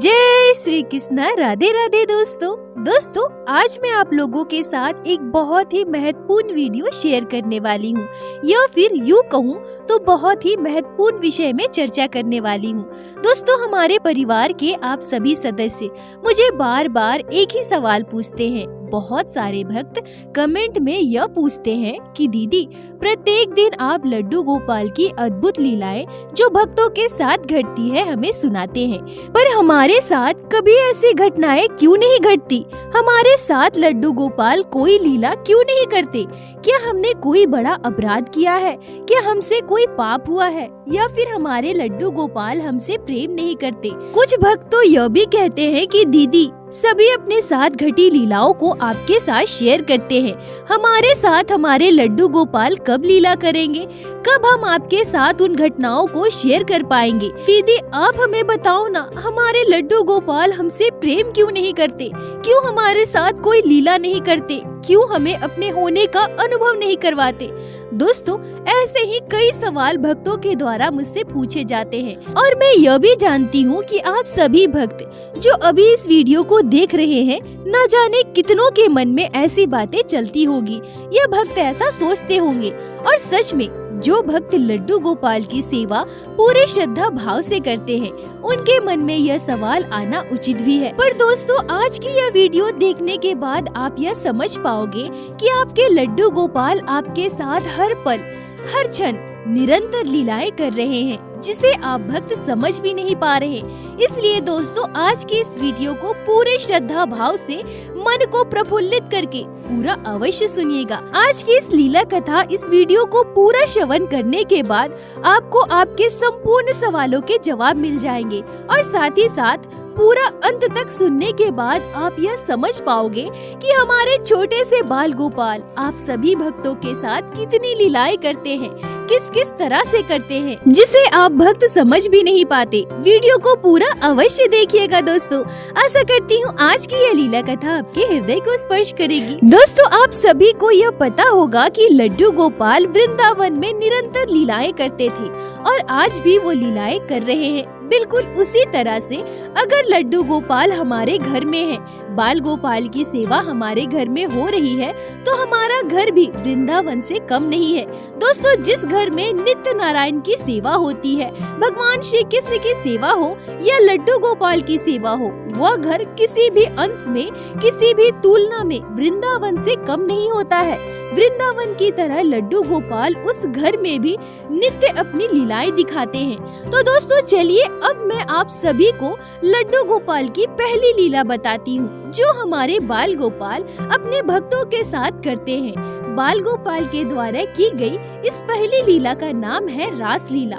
जय श्री कृष्ण। राधे राधे दोस्तों आज मैं आप लोगों के साथ एक बहुत ही महत्वपूर्ण वीडियो शेयर करने वाली हूँ, या फिर यूँ कहूँ तो बहुत ही महत्वपूर्ण विषय में चर्चा करने वाली हूँ। दोस्तों, हमारे परिवार के आप सभी सदस्य मुझे बार बार एक ही सवाल पूछते हैं। बहुत सारे भक्त कमेंट में यह पूछते हैं कि दीदी, प्रत्येक दिन आप लड्डू गोपाल की अद्भुत लीलाएं जो भक्तों के साथ घटती है हमें सुनाते हैं, पर हमारे साथ कभी ऐसी घटनाएं क्यों नहीं घटती? हमारे साथ लड्डू गोपाल कोई लीला क्यों नहीं करते? क्या हमने कोई बड़ा अपराध किया है? क्या हमसे कोई पाप हुआ है? या फिर हमारे लड्डू गोपाल हमसे प्रेम नहीं करते? कुछ भक्त तो यह भी कहते हैं कि दीदी, सभी अपने साथ घटी लीलाओं को आपके साथ शेयर करते हैं, हमारे साथ हमारे लड्डू गोपाल कब लीला करेंगे? कब हम आपके साथ उन घटनाओं को शेयर कर पाएंगे? दीदी, आप हमें बताओ ना, हमारे लड्डू गोपाल हमसे प्रेम क्यों नहीं करते? क्यों हमारे साथ कोई लीला नहीं करते? क्यों हमें अपने होने का अनुभव नहीं करवाते? दोस्तों, ऐसे ही कई सवाल भक्तों के द्वारा मुझसे पूछे जाते हैं, और मैं यह भी जानती हूँ कि आप सभी भक्त जो अभी इस वीडियो को देख रहे हैं, न जाने कितनों के मन में ऐसी बातें चलती होगी, यह भक्त ऐसा सोचते होंगे। और सच में जो भक्त लड्डू गोपाल की सेवा पूरे श्रद्धा भाव से करते हैं, उनके मन में यह सवाल आना उचित भी है। पर दोस्तों, आज की यह वीडियो देखने के बाद आप यह समझ पाओगे कि आपके लड्डू गोपाल आपके साथ हर पल हर क्षण निरंतर लीलाएं कर रहे हैं, जिसे आप भक्त समझ भी नहीं पा रहे। इसलिए दोस्तों, आज की इस वीडियो को पूरे श्रद्धा भाव से मन को प्रफुल्लित करके पूरा अवश्य सुनिएगा। आज की इस लीला कथा, इस वीडियो को पूरा श्रवण करने के बाद आपको आपके संपूर्ण सवालों के जवाब मिल जाएंगे, और साथ ही साथ पूरा अंत तक सुनने के बाद आप यह समझ पाओगे कि हमारे छोटे से बाल गोपाल आप सभी भक्तों के साथ कितनी लीलाएं करते हैं, किस किस तरह से करते हैं, जिसे आप भक्त समझ भी नहीं पाते। वीडियो को पूरा अवश्य देखिएगा दोस्तों। आशा करती हूँ आज की यह लीला कथा आपके हृदय को स्पर्श करेगी। दोस्तों, आप सभी को यह पता होगा कि लड्डू गोपाल वृंदावन में निरंतर लीलाएं करते थे, और आज भी वो लीलाएं कर रहे हैं। बिल्कुल उसी तरह से अगर लड्डू गोपाल हमारे घर में है, बाल गोपाल की सेवा हमारे घर में हो रही है, तो हमारा घर भी वृंदावन से कम नहीं है। दोस्तों, जिस घर में नित्य नारायण की सेवा होती है, भगवान श्री कृष्ण की सेवा हो या लड्डू गोपाल की सेवा हो, वह घर किसी भी अंश में, किसी भी तुलना में वृंदावन से कम नहीं होता है। वृंदावन की तरह लड्डू गोपाल उस घर में भी नित्य अपनी लीलाएं दिखाते हैं। तो दोस्तों, चलिए अब मैं आप सभी को लड्डू गोपाल की पहली लीला बताती हूँ, जो हमारे बाल गोपाल अपने भक्तों के साथ करते हैं। बाल गोपाल के द्वारा की गई इस पहली लीला का नाम है रास लीला।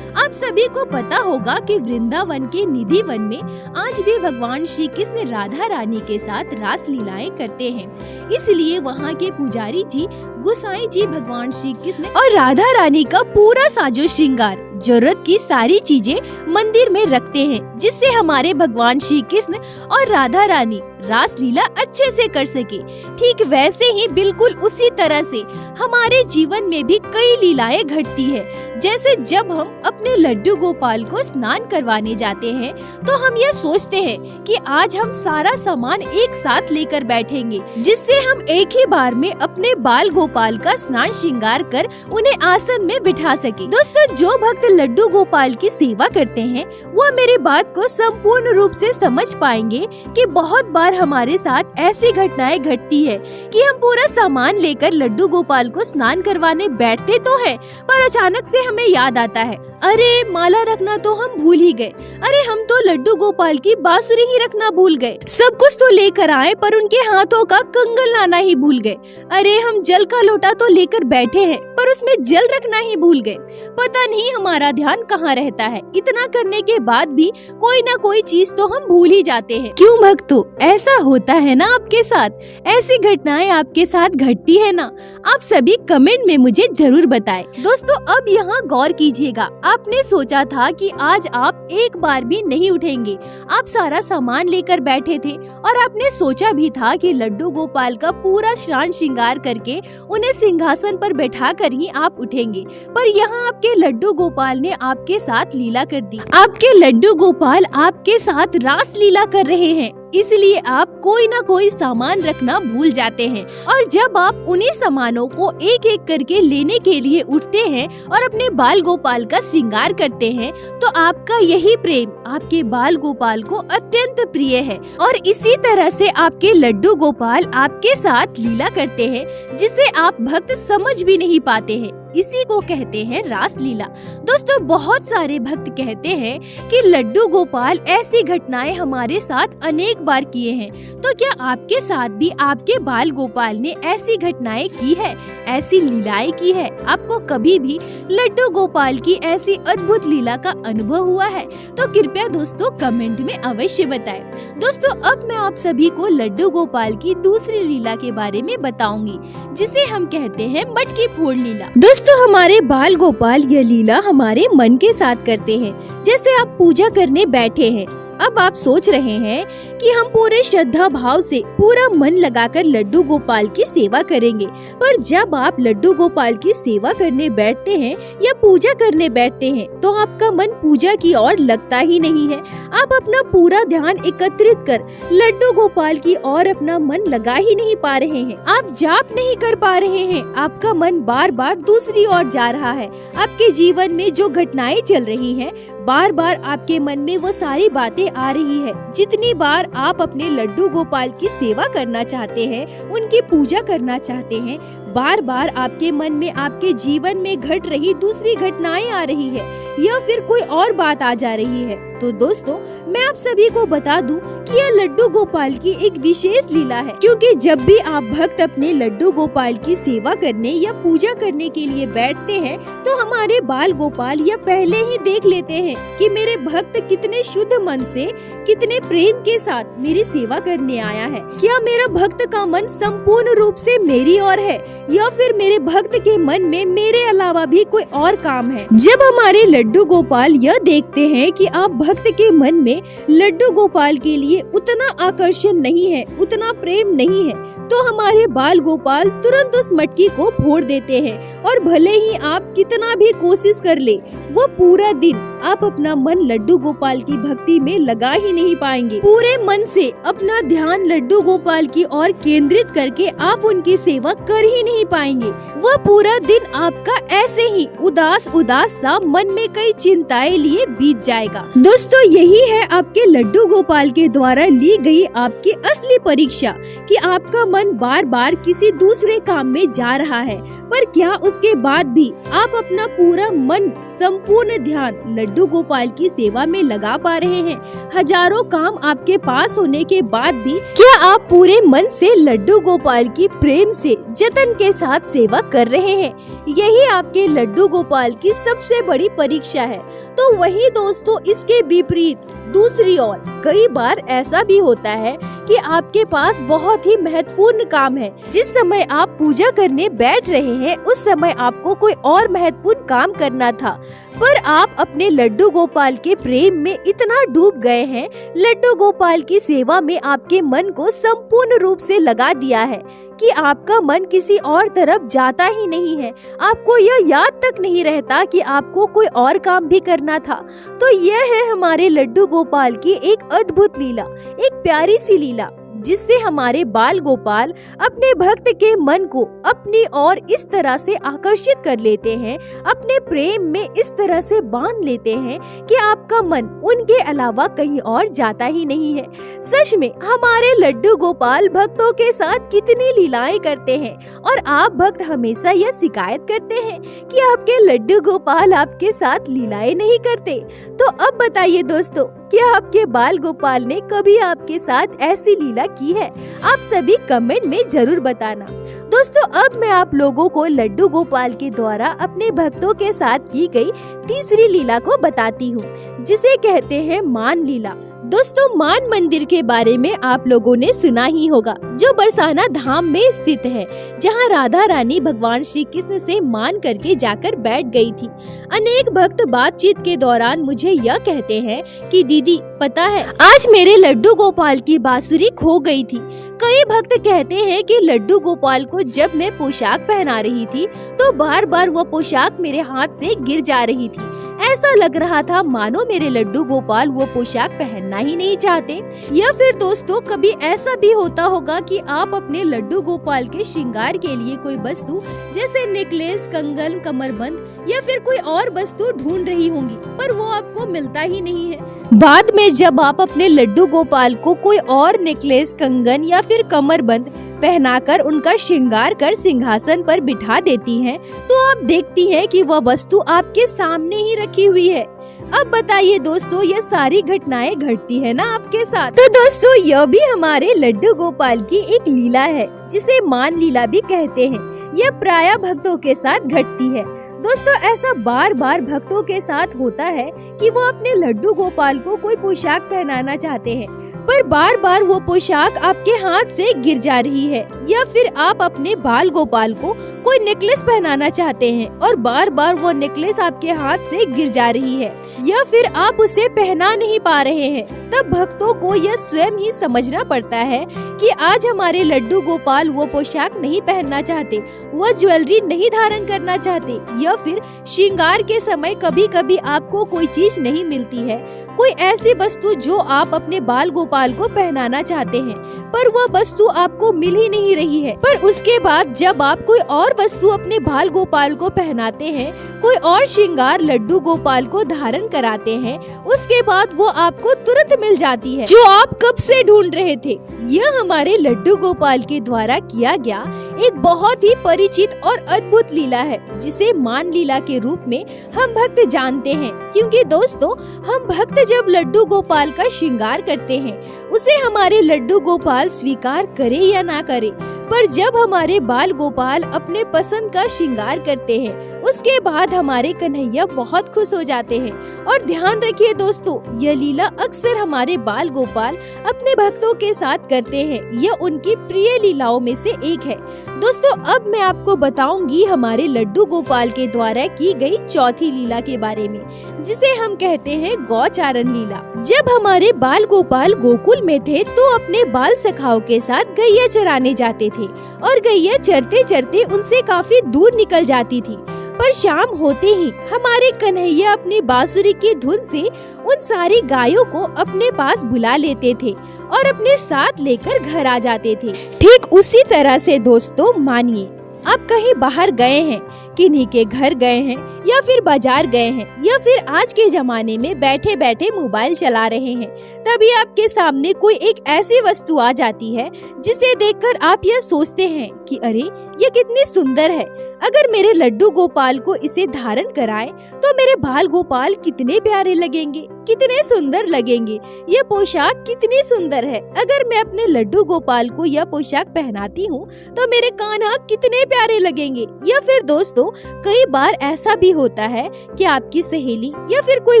आप सभी को पता होगा कि वृंदावन के निधि वन में आज भी भगवान श्री कृष्ण राधा रानी के साथ रास लीलाएं करते हैं। इसलिए वहाँ के पुजारी जी, गोसाई जी भगवान श्री कृष्ण और राधा रानी का पूरा साजो श्रृंगार, जरूरत की सारी चीजें मंदिर में रखते हैं, जिससे हमारे भगवान श्री कृष्ण और राधा रानी रास लीला अच्छे से कर सके। ठीक वैसे ही बिल्कुल उसी तरह से हमारे जीवन में भी कई लीलाएं घटती है। जैसे जब हम अपने लड्डू गोपाल को स्नान करवाने जाते हैं, तो हम यह सोचते हैं कि आज हम सारा सामान एक साथ लेकर बैठेंगे, जिससे हम एक ही बार में अपने बाल गोपाल का स्नान श्रृंगार कर उन्हें आसन में बिठा सके। दोस्तों, जो भक्त लड्डू गोपाल की सेवा करते हैं, वह मेरी बात को संपूर्ण रूप से समझ पाएंगे कि बहुत बार हमारे साथ ऐसी घटनाएं घटती है कि हम पूरा सामान लेकर लड्डू गोपाल को स्नान करवाने बैठते तो हैं, पर अचानक से हमें याद आता है, अरे माला रखना तो हम भूल ही गए। अरे हम तो लड्डू गोपाल की बांसुरी ही रखना भूल गए। सब कुछ तो लेकर आए, पर उनके हाथों का कंगन लाना ही भूल गए। अरे हम जल का लोटा तो लेकर बैठे हैं, पर उसमें जल रखना ही भूल गए। पता नहीं हमारा ध्यान कहाँ रहता है। इतना करने के बाद भी कोई ना कोई चीज तो हम भूल ही जाते हैं। क्यों भक्तों, ऐसा होता है ना आपके साथ? ऐसी घटनाएं आपके साथ घटती है ना? आप सभी कमेंट में मुझे जरूर बताएं। दोस्तों, अब यहाँ गौर कीजिएगा, आपने सोचा था कि आज आप एक बार भी नहीं उठेंगे। आप सारा सामान लेकर बैठे थे और आपने सोचा भी था कि लड्डू गोपाल का पूरा शान श्रृंगार करके उन्हें सिंहासन पर बैठा कर ही आप उठेंगे, पर यहाँ आपके लड्डू गोपाल ने आपके साथ लीला कर दी। आपके लड्डू गोपाल आपके साथ रास लीला कर रहे हैं, इसलिए आप कोई ना कोई सामान रखना भूल जाते हैं और जब आप उन्हीं सामानों को एक एक करके लेने के लिए उठते हैं और अपने बाल गोपाल का श्रृंगार करते हैं, तो आपका यही प्रेम आपके बाल गोपाल को अत्यंत प्रिय है और इसी तरह से आपके लड्डू गोपाल आपके साथ लीला करते हैं, जिसे आप भक्त समझ भी नहीं पाते हैं। इसी को कहते हैं रास लीला। दोस्तों, बहुत सारे भक्त कहते हैं कि लड्डू गोपाल ऐसी घटनाएं हमारे साथ अनेक बार किए हैं, तो क्या आपके साथ भी आपके बाल गोपाल ने ऐसी घटनाएं की है, ऐसी लीलाएं की है? आपको कभी भी लड्डू गोपाल की ऐसी अद्भुत लीला का अनुभव हुआ है? तो कृपया दोस्तों कमेंट में अवश्य बताएं। दोस्तों, अब मैं आप सभी को लड्डू गोपाल की दूसरी लीला के बारे में बताऊंगी, जिसे हम कहते हैं मटकी फोड़ लीला। दोस्तों, हमारे बाल गोपाल यह लीला हमारे मन के साथ करते हैं। जैसे आप पूजा करने बैठे हैं, अब आप सोच रहे हैं कि हम पूरे श्रद्धा भाव से पूरा मन लगाकर लड्डू गोपाल की सेवा करेंगे, पर जब आप लड्डू गोपाल की सेवा करने बैठते हैं या पूजा करने बैठते हैं, तो आपका मन पूजा की ओर लगता ही नहीं है। आप अपना पूरा ध्यान एकत्रित कर लड्डू गोपाल की ओर अपना मन लगा ही नहीं पा रहे हैं। आप जाप नहीं कर पा रहे हैं, आपका मन बार बार दूसरी ओर जा रहा है। आपके जीवन में जो घटनाएं चल रही हैं, बार बार आपके मन में वो सारी बातें आ रही है। जितनी बार आप अपने लड्डू गोपाल की सेवा करना चाहते हैं, उनकी पूजा करना चाहते हैं, बार बार आपके मन में आपके जीवन में घट रही दूसरी घटनाएं आ रही है या फिर कोई और बात आ जा रही है। तो दोस्तों, मैं आप सभी को बता दूं कि यह लड्डू गोपाल की एक विशेष लीला है, क्योंकि जब भी आप भक्त अपने लड्डू गोपाल की सेवा करने या पूजा करने के लिए बैठते हैं, तो हमारे बाल गोपाल यह पहले ही देख लेते हैं कि मेरे भक्त कितने शुद्ध मन से, कितने प्रेम के साथ मेरी सेवा करने आया है। क्या मेरा भक्त का मन संपूर्ण रूप से मेरी ओर है या फिर मेरे भक्त के मन में मेरे अलावा भी कोई और काम है? जब हमारे लड्डू गोपाल यह देखते हैं कि आप भक्त के मन में लड्डू गोपाल के लिए उतना आकर्षण नहीं है, उतना प्रेम नहीं है, तो हमारे बाल गोपाल तुरंत उस मटकी को फोड़ देते हैं और भले ही आप कितना भी कोशिश कर ले, वो पूरा दिन आप अपना मन लड्डू गोपाल की भक्ति में लगा ही नहीं पाएंगे। पूरे मन से अपना ध्यान लड्डू गोपाल की ओर केंद्रित करके आप उनकी सेवा कर ही नहीं पाएंगे। वह पूरा दिन आपका ऐसे ही उदास उदास सा मन में कई चिंताएं लिए बीत जाएगा। दोस्तों, यही है आपके लड्डू गोपाल के द्वारा ली गई आपकी असली परीक्षा कि आपका मन बार बार किसी दूसरे काम में जा रहा है, पर क्या उसके बाद भी आप अपना पूरा मन, संपूर्ण ध्यान लड्डू गोपाल की सेवा में लगा पा रहे हैं? हजारों काम आपके पास होने के बाद भी क्या आप पूरे मन से लड्डू गोपाल की प्रेम से, जतन के साथ सेवा कर रहे हैं? यही आपके लड्डू गोपाल की सबसे बड़ी परीक्षा है। तो वही दोस्तों, इसके विपरीत दूसरी ओर कई बार ऐसा भी होता है कि आपके पास बहुत ही महत्वपूर्ण काम है। जिस समय आप पूजा करने बैठ रहे हैं, उस समय आपको कोई और महत्वपूर्ण काम करना था, पर आप अपने लड्डू गोपाल के प्रेम में इतना डूब गए हैं, लड्डू गोपाल की सेवा में आपके मन को संपूर्ण रूप से लगा दिया है कि आपका मन किसी और तरफ जाता ही नहीं है। आपको यह याद तक नहीं रहता कि आपको कोई और काम भी करना था। तो यह है हमारे लड्डू गोपाल की एक अद्भुत लीला, एक प्यारी सी लीला, जिससे हमारे बाल गोपाल अपने भक्त के मन को अपनी ओर इस तरह से आकर्षित कर लेते हैं, अपने प्रेम में इस तरह से बांध लेते हैं कि आपका मन उनके अलावा कहीं और जाता ही नहीं है। सच में हमारे लड्डू गोपाल भक्तों के साथ कितनी लीलाएं करते हैं और आप भक्त हमेशा यह शिकायत करते हैं कि आपके लड्डू गोपाल आपके साथ लीलाएं नहीं करते। तो अब बताइए दोस्तों, क्या आपके बाल गोपाल ने कभी आपके साथ ऐसी लीला की है? आप सभी कमेंट में जरूर बताना। दोस्तों, अब मैं आप लोगों को लड्डू गोपाल के द्वारा अपने भक्तों के साथ की गई तीसरी लीला को बताती हूँ, जिसे कहते हैं मान लीला। दोस्तों, मान मंदिर के बारे में आप लोगों ने सुना ही होगा, जो बरसाना धाम में स्थित है, जहां राधा रानी भगवान श्री कृष्ण से मान करके जाकर बैठ गई थी। अनेक भक्त बातचीत के दौरान मुझे यह कहते हैं कि दीदी पता है, आज मेरे लड्डू गोपाल की बांसुरी खो गई थी। कई भक्त कहते हैं कि लड्डू गोपाल को जब मैं पोशाक पहना रही थी तो बार बार वो पोशाक मेरे हाथ से गिर जा रही थी। ऐसा लग रहा था मानो मेरे लड्डू गोपाल वो पोशाक पहनना ही नहीं चाहते। या फिर दोस्तों, कभी ऐसा भी होता होगा कि आप अपने लड्डू गोपाल के श्रृंगार के लिए कोई वस्तु जैसे नेकलेस, कंगन, कमरबंद या फिर कोई और वस्तु ढूंढ रही होंगी, पर वो आपको मिलता ही नहीं है। बाद में जब आप अपने लड्डू गोपाल को कोई और नेकलेस, कंगन या फिर कमरबंद पहनाकर उनका श्रृंगार कर सिंहासन पर बिठा देती हैं, तो आप देखती हैं कि वह वस्तु आपके सामने ही रखी हुई है। अब बताइए दोस्तों, ये सारी घटनाएं घटती है ना आपके साथ? तो दोस्तों, यह भी हमारे लड्डू गोपाल की एक लीला है, जिसे मान लीला भी कहते हैं। यह प्रायः भक्तों के साथ घटती है। दोस्तों, ऐसा बार बार भक्तों के साथ होता है कि वो अपने लड्डू गोपाल को कोई पोशाक पहनाना चाहते हैं, पर बार बार वो पोशाक आपके हाथ से गिर जा रही है। या फिर आप अपने बाल गोपाल को कोई नेकलेस पहनाना चाहते हैं और बार बार वो नेकलेस आपके हाथ से गिर जा रही है, या फिर आप उसे पहना नहीं पा रहे हैं। तब भक्तों को यह स्वयं ही समझना पड़ता है कि आज हमारे लड्डू गोपाल वो पोशाक नहीं पहनना चाहते, वो ज्वेलरी नहीं धारण करना चाहते, या फिर श्रृंगार के समय कभी कभी आपको कोई चीज नहीं मिलती है, कोई ऐसी वस्तु जो आप अपने बाल गोपाल को पहनाना चाहते हैं, पर वह वस्तु आपको मिल ही नहीं रही है। पर उसके बाद जब आप कोई और वस्तु अपने बाल गोपाल को पहनाते हैं, कोई और श्रृंगार लड्डू गोपाल को धारण कराते हैं, उसके बाद वो आपको तुरंत मिल जाती है, जो आप कब से ढूंढ रहे थे। यह हमारे लड्डू गोपाल के द्वारा किया गया एक बहुत ही परिचित और अद्भुत लीला है, जिसे मान लीला के रूप में हम भक्त जानते हैं। क्योंकि दोस्तों, हम भक्त जब लड्डू गोपाल का श्रृंगार करते हैं, उसे हमारे लड्डू गोपाल स्वीकार करे या ना करे, पर जब हमारे बाल गोपाल अपने पसंद का श्रृंगार करते हैं, उसके बाद हमारे कन्हैया बहुत खुश हो जाते हैं। और ध्यान रखिए दोस्तों, यह लीला अक्सर हमारे बाल गोपाल अपने भक्तों के साथ करते हैं। यह उनकी प्रिय लीलाओं में से एक है। दोस्तों, अब मैं आपको बताऊंगी हमारे लड्डू गोपाल के द्वारा की गई चौथी लीला के बारे में, जिसे हम कहते हैं गौचारण लीला। जब हमारे बाल गोपाल गोकुल में थे, तो अपने बाल सखाओं के साथ गैया चराने जाते थे, और गैया चरते चरते उनसे काफी दूर निकल जाती थी। पर शाम होते ही हमारे कन्हैया अपनी बांसुरी की धुन से उन सारी गायों को अपने पास बुला लेते थे और अपने साथ लेकर घर आ जाते थे। ठीक उसी तरह से दोस्तों, मानिए आप कहीं बाहर गए हैं, किन्हीं के घर गए हैं, या फिर बाजार गए हैं, या फिर आज के जमाने में बैठे बैठे मोबाइल चला रहे हैं, तभी आपके सामने कोई एक ऐसी वस्तु आ जाती है जिसे देखकर आप यह सोचते हैं कि अरे ये कितनी सुंदर है, अगर मेरे लड्डू गोपाल को इसे धारण कराएं तो मेरे बाल गोपाल कितने प्यारे लगेंगे, कितने सुंदर लगेंगे, ये पोशाक कितनी सुंदर है, अगर मैं अपने लड्डू गोपाल को यह पोशाक पहनाती हूँ तो मेरे कान्हा कितने प्यारे लगेंगे। या फिर दोस्तों, कई बार ऐसा भी होता है कि आपकी सहेली या फिर कोई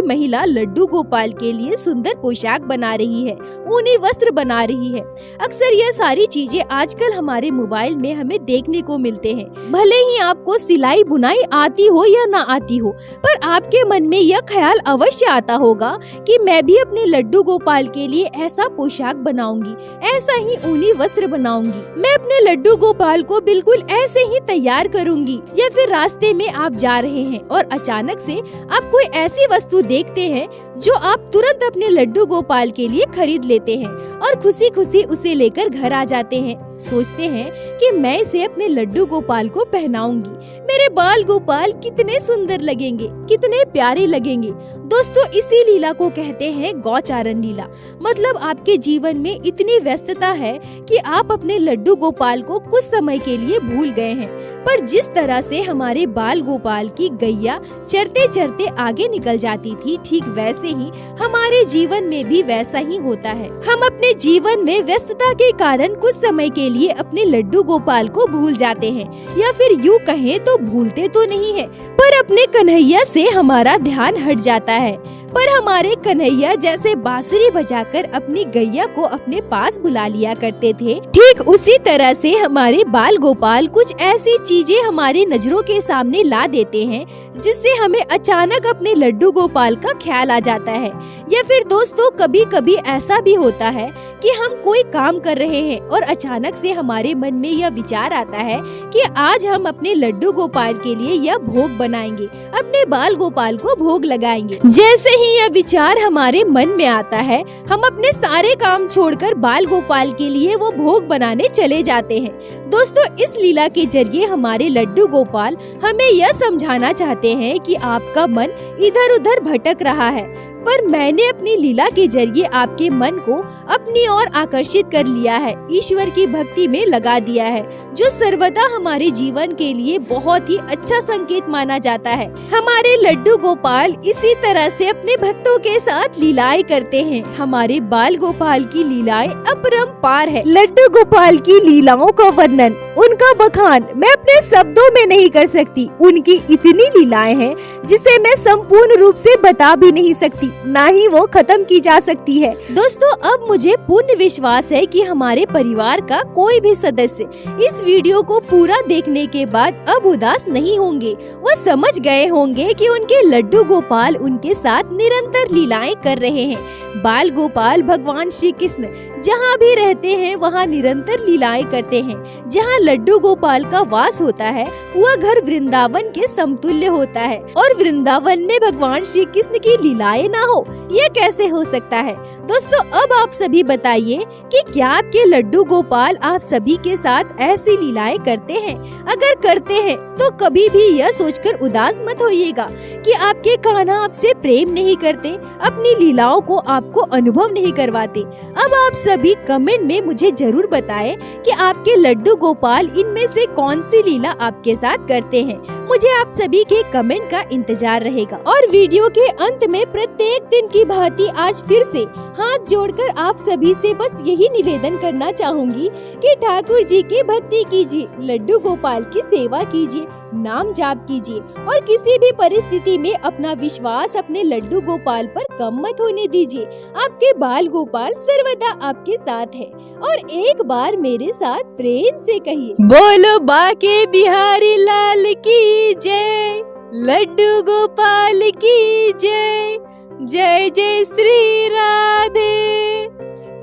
महिला लड्डू गोपाल के लिए सुंदर पोशाक बना रही है, ऊनी वस्त्र बना रही है। अक्सर यह सारी चीजें आजकल हमारे मोबाइल में हमें देखने को मिलते हैं। भले ही आपको सिलाई बुनाई आती हो या ना आती हो, पर आपके मन में यह ख्याल अवश्य आता होगा कि मैं भी अपने लड्डू गोपाल के लिए ऐसा पोशाक बनाऊंगी, ऐसा ही ऊनी वस्त्र बनाऊंगी, मैं अपने लड्डू गोपाल को बिल्कुल ऐसे ही तैयार करूंगी। या फिर रास्ते में आप जा रहे हैं और अचानक से आप कोई ऐसी वस्तु देखते हैं जो आप तुरंत अपने लड्डू गोपाल के लिए खरीद लेते हैं और खुशी खुशी उसे लेकर घर आ जाते हैं। सोचते हैं कि मैं इसे अपने लड्डू गोपाल को पहनाऊंगी, मेरे बाल गोपाल कितने सुंदर लगेंगे, कितने प्यारे लगेंगे। दोस्तों, इसी लीला को कहते हैं गौचारण लीला। मतलब आपके जीवन में इतनी व्यस्तता है कि आप अपने लड्डू गोपाल को कुछ समय के लिए भूल गए हैं, पर जिस तरह से हमारे बाल गोपाल की गैया चरते चरते आगे निकल जाती थी, ठीक वैसे ही हमारे जीवन में भी वैसा ही होता है। हम अपने जीवन में व्यस्तता के कारण कुछ समय के लिए अपने लड्डू गोपाल को भूल जाते हैं, या फिर यूँ कहें तो भूलते तो नहीं है, पर अपने कन्हैया से हमारा ध्यान हट जाता है। पर हमारे कन्हैया जैसे बांसुरी बजाकर अपनी गैया को अपने पास बुला लिया करते थे, ठीक उसी तरह से हमारे बाल गोपाल कुछ ऐसी चीजें हमारे नजरों के सामने ला देते हैं जिससे हमें अचानक अपने लड्डू गोपाल का ख्याल आ जाता है। या फिर दोस्तों कभी कभी ऐसा भी होता है कि हम कोई काम कर रहे हैं और अचानक से हमारे मन में यह विचार आता है कि आज हम अपने लड्डू गोपाल के लिए यह भोग बनाएंगे, अपने बाल गोपाल को भोग लगाएंगे। जैसे ही यह विचार हमारे मन में आता है, हम अपने सारे काम छोड़कर बाल गोपाल के लिए वो भोग बनाने चले जाते हैं। दोस्तों इस लीला के जरिए हमारे लड्डू गोपाल हमें यह समझाना चाहते हैं कि आपका मन इधर उधर भटक रहा है, पर मैंने अपनी लीला के जरिए आपके मन को अपनी ओर आकर्षित कर लिया है, ईश्वर की भक्ति में लगा दिया है, जो सर्वदा हमारे जीवन के लिए बहुत ही अच्छा संकेत माना जाता है। हमारे लड्डू गोपाल इसी तरह से अपने भक्तों के साथ लीलाएं करते हैं। हमारे बाल गोपाल की लीलाएं अपरंपार है। लड्डू गोपाल की लीलाओं का वर्णन, उनका बखान मैं अपने शब्दों में नहीं कर सकती। उनकी इतनी लीलाएं हैं जिसे मैं संपूर्ण रूप से बता भी नहीं सकती, ना ही वो खत्म की जा सकती है। दोस्तों अब मुझे पूर्ण विश्वास है कि हमारे परिवार का कोई भी सदस्य इस वीडियो को पूरा देखने के बाद अब उदास नहीं होंगे। वो समझ गए होंगे कि उनके लड्डू गोपाल उनके साथ निरंतर लीलाएं कर रहे हैं। बाल गोपाल भगवान श्री कृष्ण जहाँ भी रहते हैं वहाँ निरंतर लीलाएं करते हैं। जहाँ लड्डू गोपाल का वास होता है वह घर वृंदावन के समतुल्य होता है, और वृंदावन में भगवान श्री कृष्ण की लीलाएं ना हो, यह कैसे हो सकता है। दोस्तों अब आप सभी बताइए कि क्या आपके लड्डू गोपाल आप सभी के साथ ऐसी लीलाएं करते हैं? अगर करते हैं तो कभी भी यह सोचकर उदास मत होइएगा कि आपके कान्हा आपसे प्रेम नहीं करते, अपनी लीलाओं को आपको अनुभव नहीं करवाते। अब आप सभी कमेंट में मुझे जरूर बताएं कि आपके लड्डू गोपाल इनमें से कौन सी लीला आपके साथ करते हैं। मुझे आप सभी के कमेंट का इंतजार रहेगा। और वीडियो के अंत में प्रत्येक दिन की भांति आज फिर से हाथ जोड़कर आप सभी से बस यही निवेदन करना चाहूंगी कि ठाकुर जी की भक्ति कीजिए, लड्डू गोपाल की सेवा कीजिए, नाम जाप कीजिए और किसी भी परिस्थिति में अपना विश्वास अपने लड्डू गोपाल पर कम मत होने दीजिए। आपके बाल गोपाल सर्वदा आपके साथ है। और एक बार मेरे साथ प्रेम से कहिए, बोलो बाके बिहारी लाल की जय, लड्डू गोपाल की जय, जय जय श्री राधे।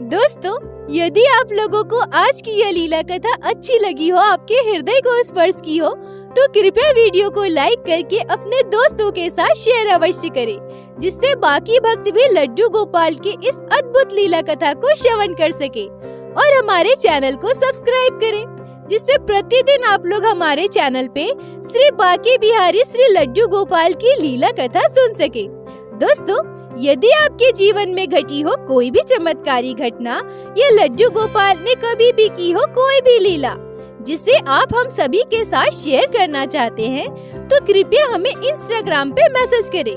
दोस्तों यदि आप लोगों को आज की यह लीला कथा अच्छी लगी हो, आपके हृदय को स्पर्श की हो, तो कृपया वीडियो को लाइक करके अपने दोस्तों के साथ शेयर अवश्य करें, जिससे बाकी भक्त भी लड्डू गोपाल के इस अद्भुत लीला कथा को श्रवण कर सके। और हमारे चैनल को सब्सक्राइब करें, जिससे प्रतिदिन आप लोग हमारे चैनल पे श्री बाके बिहारी श्री लड्डू गोपाल की लीला कथा सुन सके। दोस्तों यदि आपके जीवन में घटी हो कोई भी चमत्कारी घटना या लड्डू गोपाल ने कभी भी की हो कोई भी लीला जिसे आप हम सभी के साथ शेयर करना चाहते हैं, तो कृपया हमें इंस्टाग्राम पे मैसेज करें।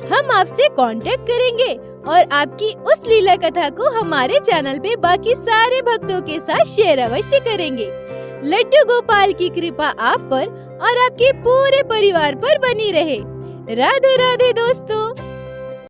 हम आपसे कांटेक्ट करेंगे और आपकी उस लीला कथा को हमारे चैनल पे बाकी सारे भक्तों के साथ शेयर अवश्य करेंगे। लड्डू गोपाल की कृपा आप पर और आपके पूरे परिवार पर बनी रहे। राधे राधे दोस्तों।